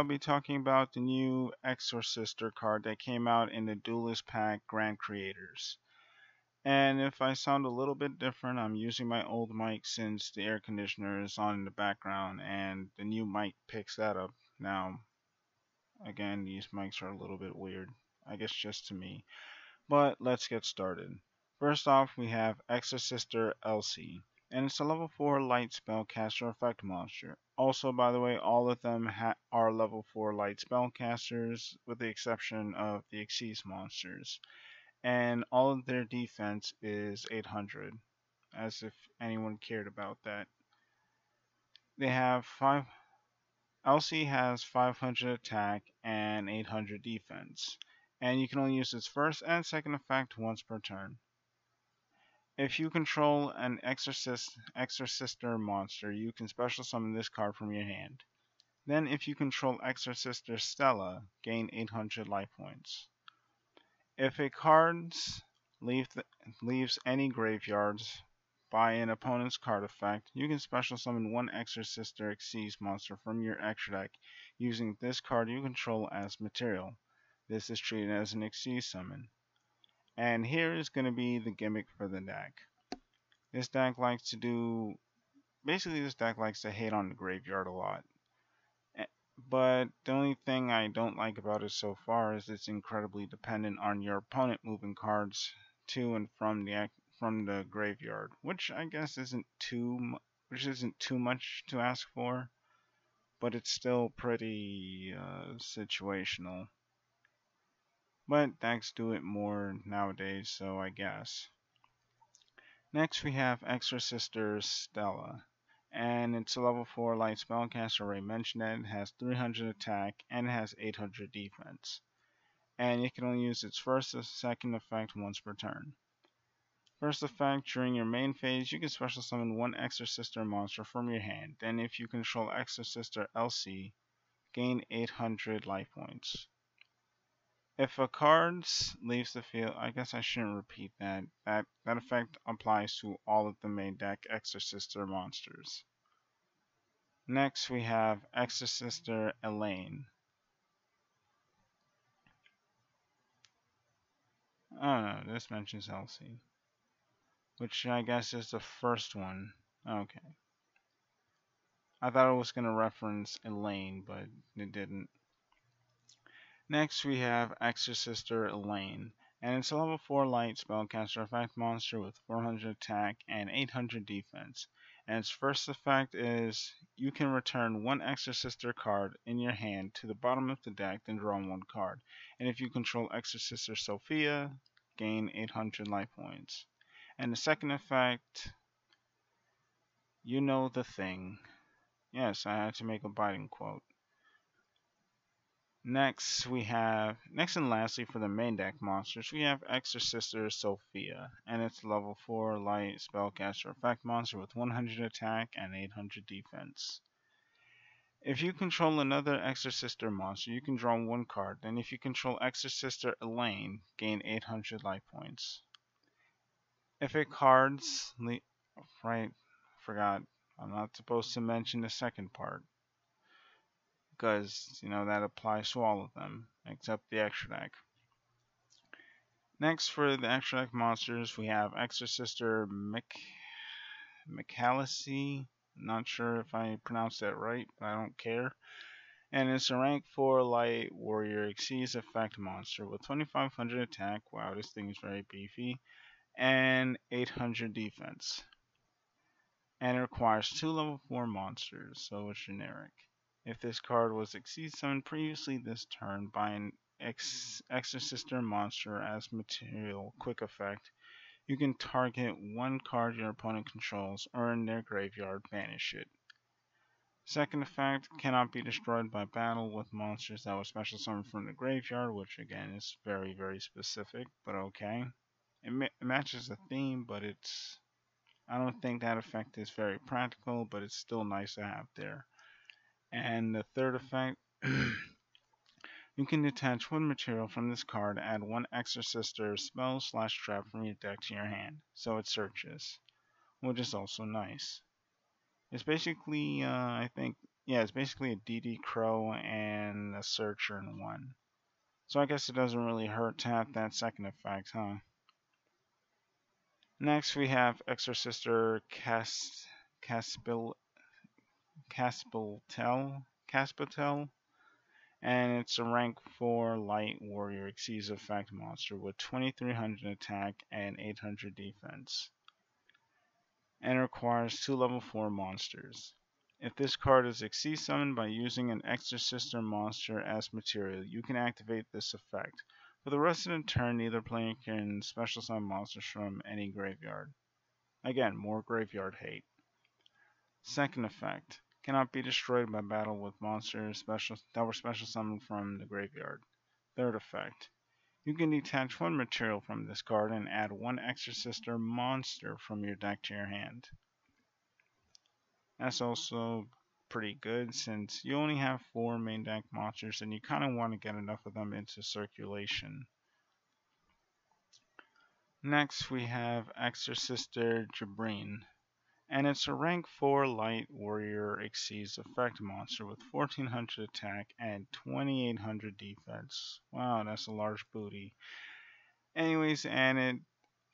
I'll be talking about the new Exorcister card that came out in the Duelist Pack Grand Creators. And if I sound a little bit different, I'm using my old mic since the air conditioner is on in the background and the new mic picks that up. Now, again, these mics are a little bit weird, I guess just to me. But let's get started. First off, we have Exorcister LC, and it's a level 4 light spellcaster effect monster. Also, by the way, all of them are level 4 light spellcasters, with the exception of the Xyz monsters. And all of their defense is 800, as if anyone cared about that. They have 5. LC has 500 attack and 800 defense, and you can only use its first and second effect once per turn. If you control an Exorcister monster, you can special summon this card from your hand. Then, if you control Exorcister Stella, gain 800 life points. If a card leaves any graveyards by an opponent's card effect, you can special summon one Exorcister Xyz monster from your extra deck using this card you control as material. This is treated as an Xyz summon. And here is going to be the gimmick for the deck. This deck likes to hate on the graveyard a lot. But the only thing I don't like about it so far is it's incredibly dependent on your opponent moving cards to and from the graveyard, which I guess isn't too much to ask for, but it's still pretty situational. But decks do it more nowadays, so I guess. Next we have Exorcister Stella, and it's a level 4 light spellcaster. Already mentioned that it has 300 attack and it has 800 defense. And it can only use its first or second effect once per turn. First effect, during your main phase, you can special summon one Exorcister monster from your hand. Then if you control Exorcister LC, gain 800 life points. If a card leaves the field, I guess I shouldn't repeat that. That effect applies to all of the main deck Exorcister monsters. Next we have Exorcister Elaine. Oh no, this mentions Elsie, which I guess is the first one. Okay. I thought it was going to reference Elaine, but it didn't. Next we have Exorcister Elaine, and it's a level 4 light spellcaster effect monster with 400 attack and 800 defense. And its first effect is you can return one Exorcister card in your hand to the bottom of the deck, then draw one card. And if you control Exorcister Sophia, gain 800 life points. And the second effect, you know the thing. Yes, I had to make a biting quote. Next and lastly for the main deck monsters, we have Exorcister Sophia, and it's level 4 light spellcaster effect monster with 100 attack and 800 defense. If you control another Exorcister monster, you can draw one card. Then if you control Exorcister Elaine, gain 800 life points. If a card's forgot, I'm not supposed to mention the second part, because that applies to all of them except the extra deck. Next, for the extra deck monsters, we have Exorcister McAllicy. Not sure if I pronounced that right, but I don't care. And it's a rank 4 light warrior Xyz effect monster with 2500 attack. Wow, this thing is very beefy. And 800 defense. And it requires 2 level 4 monsters, so it's generic. If this card was Xyz summoned previously this turn by an Exorcister monster as material quick effect, you can target one card your opponent controls or in their graveyard, banish it. Second effect, cannot be destroyed by battle with monsters that were special summoned from the graveyard, which again is very, very specific, but okay. It matches the theme, but I don't think that effect is very practical, but it's still nice to have there. And the third effect, you can detach one material from this card, add one Exorcister spell/trap from your deck to your hand, so it searches, which is also nice. It's basically, I think, Yeah, it's basically a DD Crow and a Searcher in one. So I guess it doesn't really hurt to have that second effect, huh? Next we have Exorcister Caspil Caspitel, and it's a rank 4 light warrior exceeds effect monster with 2300 attack and 800 defense, and it requires 2 level 4 monsters. If this card is Exceed summoned by using an Exorcister monster as material, you can activate this effect. For the rest of the turn, neither player can special summon monsters from any graveyard. Again, more graveyard hate. Second effect. Cannot be destroyed by battle with monsters that were special summoned from the graveyard. Third effect. You can detach one material from this card and add one Exorcister monster from your deck to your hand. That's also pretty good since you only have 4 main deck monsters and you kind of want to get enough of them into circulation. Next we have Exorcister Jabrine, and it's a rank 4 light warrior exceeds effect monster with 1400 attack and 2800 defense. Wow, that's a large booty. Anyways, and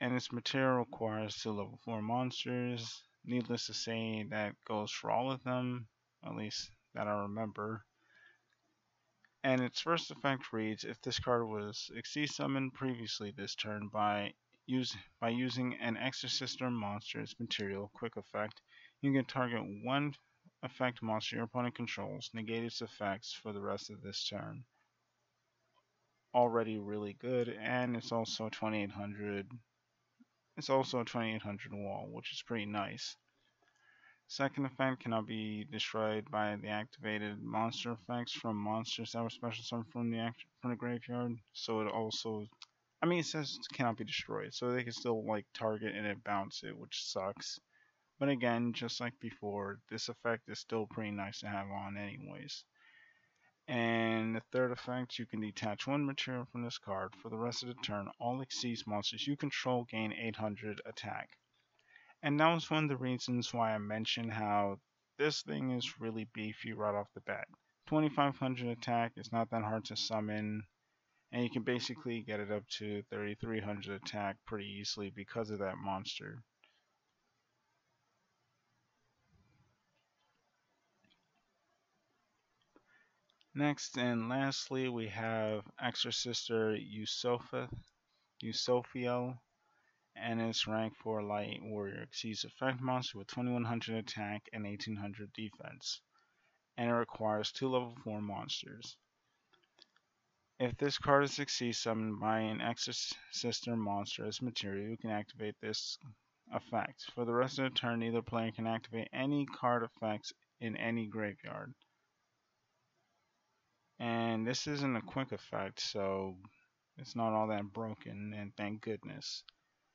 its material requires 2 level 4 monsters. Needless to say, that goes for all of them, at least that I remember. And its first effect reads, if this card was Exceed summoned previously this turn by using an Exorcister monster's material quick effect, you can target one effect monster your opponent controls, negate its effects for the rest of this turn. Already really good, and it's also 2800. It's also a 2800 wall, which is pretty nice. Second effect cannot be destroyed by the activated monster effects from monsters that were special summoned from the graveyard. So it also, I mean, it says it cannot be destroyed, so they can still like target and it bounce it, which sucks. But again, just like before, this effect is still pretty nice to have on anyways. And the third effect, you can detach one material from this card. For the rest of the turn, all Exceeds monsters you control gain 800 attack. And that was one of the reasons why I mentioned how this thing is really beefy right off the bat. 2500 attack is not that hard to summon, and you can basically get it up to 3300 attack pretty easily because of that monster. Next and lastly, we have Exorcister Eusophiel, and its rank 4 light warrior exceeds effect monster with 2100 attack and 1800 defense, and it requires 2 level 4 monsters. If this card is Exceed summoned by an Exorcister monster as material, you can activate this effect. For the rest of the turn, neither player can activate any card effects in any graveyard. And this isn't a quick effect, so it's not all that broken, and thank goodness.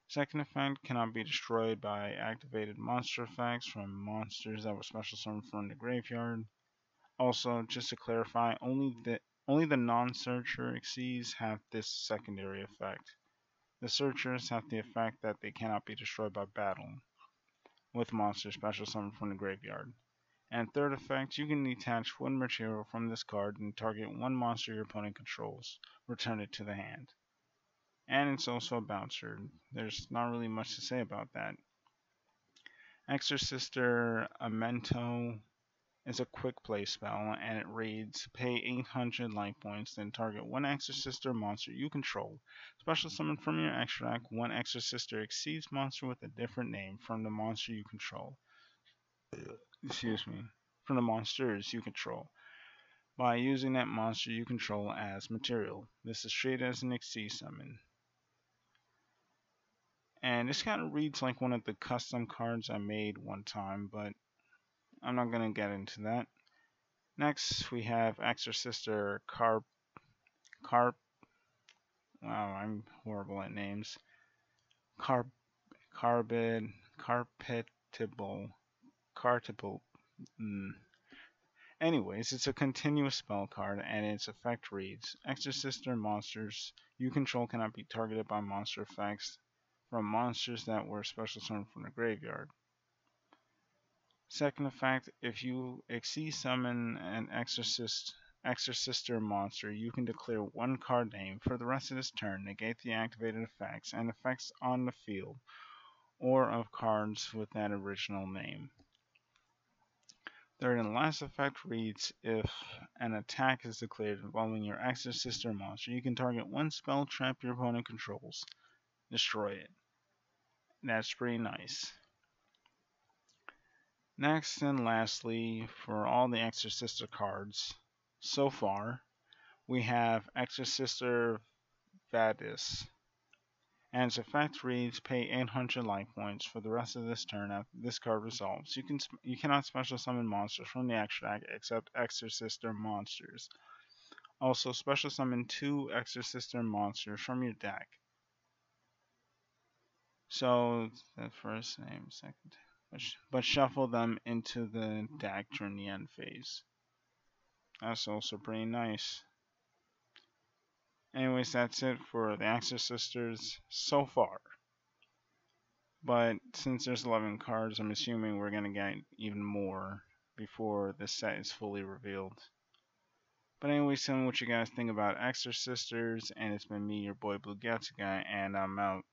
Second effect cannot be destroyed by activated monster effects from monsters that were special summoned from the graveyard. Also, just to clarify, only the non-searcher exceeds have this secondary effect. The searchers have the effect that they cannot be destroyed by battle with monsters special summoned from the graveyard. And third effect, you can detach one material from this card and target one monster your opponent controls. Return it to the hand. And it's also a bouncer. There's not really much to say about that. Exorcister Amento is a quick play spell, and it reads, pay 800 life points, then target one Exorcister monster you control. Special summon from your extra deck one Exorcister Exceeds monster with a different name from the monster you control. Excuse me. From the monsters you control, by using that monster you control as material. This is treated as an Exceed summon. And this kind of reads like one of the custom cards I made one time, but I'm not going to get into that. Next, we have Exorcister Carp. Wow, I'm horrible at names. Carpetable. Cartable. Anyways, it's a continuous spell card, and its effect reads, Exorcister monsters you control cannot be targeted by monster effects from monsters that were special summoned from the graveyard. Second effect, if you exceed summon an Exorcister monster, you can declare one card name for the rest of this turn, negate the activated effects and effects on the field, or of cards with that original name. Third and last effect reads, if an attack is declared involving your Exorcister monster, you can target one spell trap your opponent controls, destroy it. That's pretty nice. Next and lastly, for all the Exorcister cards so far, we have Exorcister Vadis. And its effect reads, pay 800 life points for the rest of this turn after this card resolves. You cannot special summon monsters from the extra deck except Exorcister monsters. Also, special summon 2 Exorcister monsters from your deck. So, the first name, second, but shuffle them into the deck during the end phase. That's also pretty nice. Anyways, that's it for the Exorsisters so far. But since there's 11 cards, I'm assuming we're going to get even more before the set is fully revealed. But anyways, tell me what you guys think about Exorsisters, and it's been me, your boy Blue Guy, and I'm out.